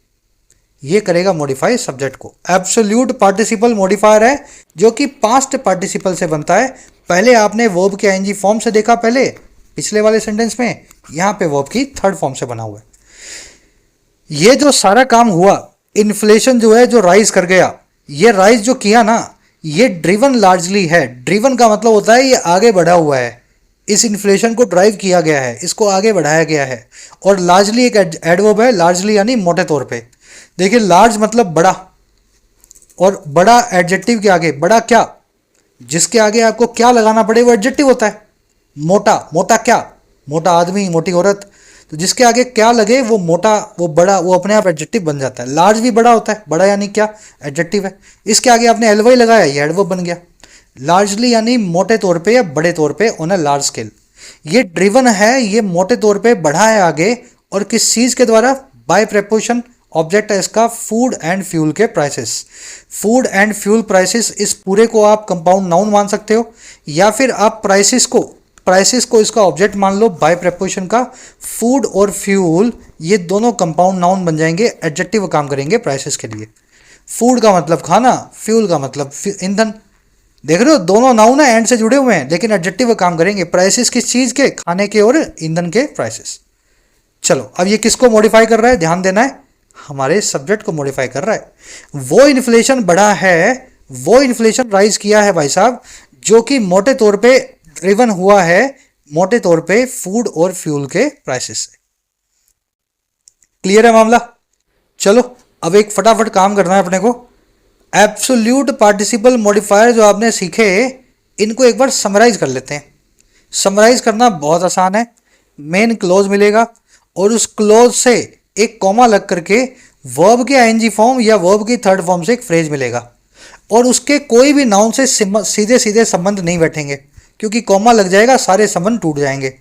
ये करेगा मॉडिफाई सब्जेक्ट को। एब्सोल्यूट पार्टिसिपल मॉडिफायर है जो कि पास्ट पार्टिसिपल से बनता है। पहले आपने वर्ब के आईएनजी फॉर्म से देखा, पहले पिछले वाले सेंटेंस में, यहाँ पे वर्ब की थर्ड फॉर्म से बना हुआ है। ये जो सारा काम हुआ, इन्फ्लेशन जो है जो राइज कर गया, ये राइज जो किया ना, ये ड्रिवन लार्जली है। ड्रिवन का मतलब होता है ये आगे बढ़ा हुआ है, इस इन्फ्लेशन को ड्राइव किया गया है, इसको आगे बढ़ाया गया है। और लार्जली एक एडवर्ब है, लार्जली यानी मोटे तौर पे। देखिए लार्ज मतलब बड़ा, और बड़ा एडजेक्टिव के आगे, बड़ा क्या, जिसके आगे आपको क्या लगाना पड़े वो एडजेक्टिव होता है। मोटा, मोटा क्या, मोटा आदमी, मोटी औरत, तो जिसके आगे क्या लगे वो मोटा, वो बड़ा, वो अपने आप एडजेक्टिव बन जाता है। लार्ज भी बड़ा होता है, बड़ा यानी क्या, एडजेक्टिव है। इसके आगे आपने एलवाई लगाया, ये एडवर्ब बन गया। लार्जली यानी मोटे तौर पे या बड़े तौर पे, ऑन अ लार्ज स्केल। ये ड्रिवन है, ये मोटे तौर पे बढ़ा है आगे, और किस चीज़ के द्वारा? बाय प्रेपोजिशन ऑब्जेक्ट है इसका फूड एंड फ्यूल के prices. Food and fuel prices, इस पूरे को आप कंपाउंड नाउन मान सकते हो, या फिर आप प्राइसेस को इसका ऑब्जेक्ट मान लो बाय प्रेपोजिशन का। फूड और फ्यूल ये दोनों कंपाउंड नाउन बन जाएंगे, एडजेक्टिव काम करेंगे प्राइसेस के लिए। फूड का मतलब खाना, फ्यूल का मतलब ईंधन। देख रहे हो दोनों नाउन है, एंड से जुड़े हुए हैं, लेकिन एडजेक्टिव काम करेंगे। प्राइसेस किस चीज़ के? खाने के और ईंधन के प्राइसेस। चलो अब ये किसको मॉडिफाई कर रहा है, ध्यान देना है, हमारे सब्जेक्ट को मॉडिफाई कर रहा है। वो इन्फ्लेशन बढ़ा है, वो इन्फ्लेशन राइज किया है भाई साहब, जो कि मोटे तौर पे ड्रिवन हुआ है मोटे तौर पे फूड और फ्यूल के प्राइसेस से। क्लियर है मामला? चलो अब एक फटाफट काम करना है अपने को। एब्सोल्यूट पार्टिसिपल मॉडिफायर जो आपने सीखे, इनको एक बार समराइज कर लेते हैं। समराइज करना बहुत आसान है। मेन क्लोज मिलेगा और उस क्लोज से एक कॉमा लग करके वर्ब के आईएनजी फॉर्म या वर्ब की थर्ड फॉर्म से एक फ्रेज मिलेगा, और उसके कोई भी नाउन से सीधे सीधे संबंध नहीं बैठेंगे, क्योंकि कॉमा लग जाएगा सारे संबंध टूट जाएंगे।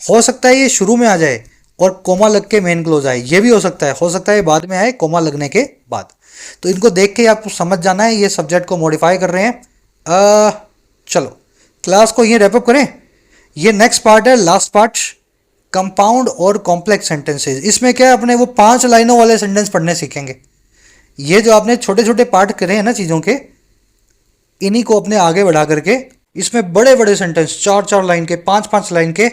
हो सकता है ये शुरू में आ जाए और कोमा लग के मेन क्लोज आए, ये भी हो सकता है बाद में आए कोमा लगने के बाद। तो इनको देख के आपको समझ जाना है ये सब्जेक्ट को मॉडिफाई कर रहे हैं। चलो क्लास को ये रैपअप करें। ये नेक्स्ट पार्ट है, लास्ट पार्ट, कंपाउंड और कॉम्प्लेक्स सेंटेंसेस। इसमें क्या है, अपने वो 5 लाइनों वाले सेंटेंस पढ़ने सीखेंगे। ये जो आपने छोटे छोटे पार्ट करे हैं ना चीज़ों के, इन्हीं को अपने आगे बढ़ा करके इसमें बड़े बड़े सेंटेंस 4-4 लाइन के, 5-5 लाइन के,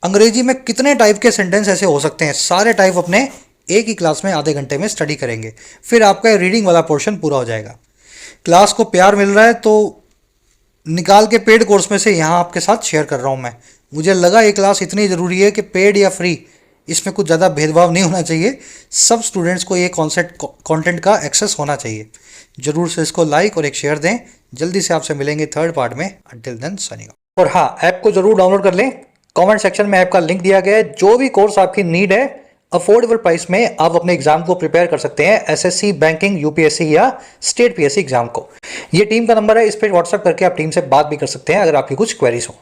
अंग्रेजी में कितने टाइप के सेंटेंस ऐसे हो सकते हैं, सारे टाइप अपने एक ही क्लास में आधे घंटे में स्टडी करेंगे। फिर आपका रीडिंग वाला पोर्शन पूरा हो जाएगा। क्लास को प्यार मिल रहा है तो निकाल के पेड कोर्स में से यहाँ आपके साथ शेयर कर रहा हूँ मैं। मुझे लगा ये क्लास इतनी ज़रूरी है कि पेड या फ्री इसमें कुछ ज़्यादा भेदभाव नहीं होना चाहिए, सब स्टूडेंट्स को ये कॉन्सेप्ट कंटेंट का एक्सेस होना चाहिए। जरूर से इसको लाइक और एक शेयर दें। जल्दी से आपसे मिलेंगे थर्ड पार्ट में। Until then signing off. और हाँ, ऐप को जरूर डाउनलोड कर लें। कमेंट सेक्शन में ऐप का लिंक दिया गया है। जो भी कोर्स आपकी नीड है, अफोर्डेबल प्राइस में आप अपने एग्जाम को प्रिपेयर कर सकते हैं, एसएससी, बैंकिंग, यूपीएससी या स्टेट पीएससी एग्जाम को। ये टीम का नंबर है, इस पर व्हाट्सएप करके आप टीम से बात भी कर सकते हैं अगर आपकी कुछ क्वेरीज हो।